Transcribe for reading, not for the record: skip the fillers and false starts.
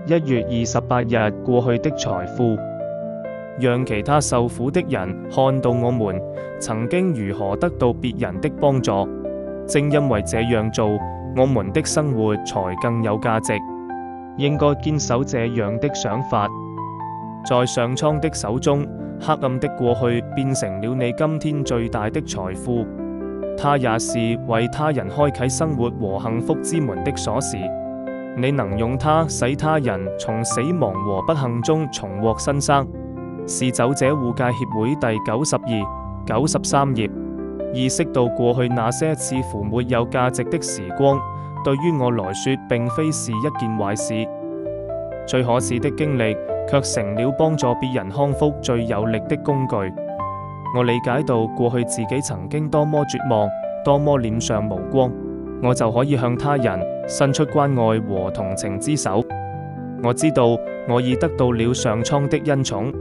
1月28日過去的財富，讓其他受苦的人看到我們曾經如何得到別人的幫助。正因為這樣做，我們的生活才更有價值。應該堅守這樣的想法。在上蒼的手中，黑暗的過去變成了你今天最大的財富。它也是為他人開啟生活和幸福之門的鎖匙。你能用它使他人從死亡和不幸中重獲新生。是走者護戒協會第92、93頁。意識到過去那些似乎沒有價值的時光，對於我來說並非是一件壞事。最可恥的經歷卻成了幫助別人康復最有力的工具。我理解到過去自己曾經多麼絕望，多麼臉上無光，我就可以向他人伸出關愛和同情之手。我知道我已得到了上蒼的恩寵。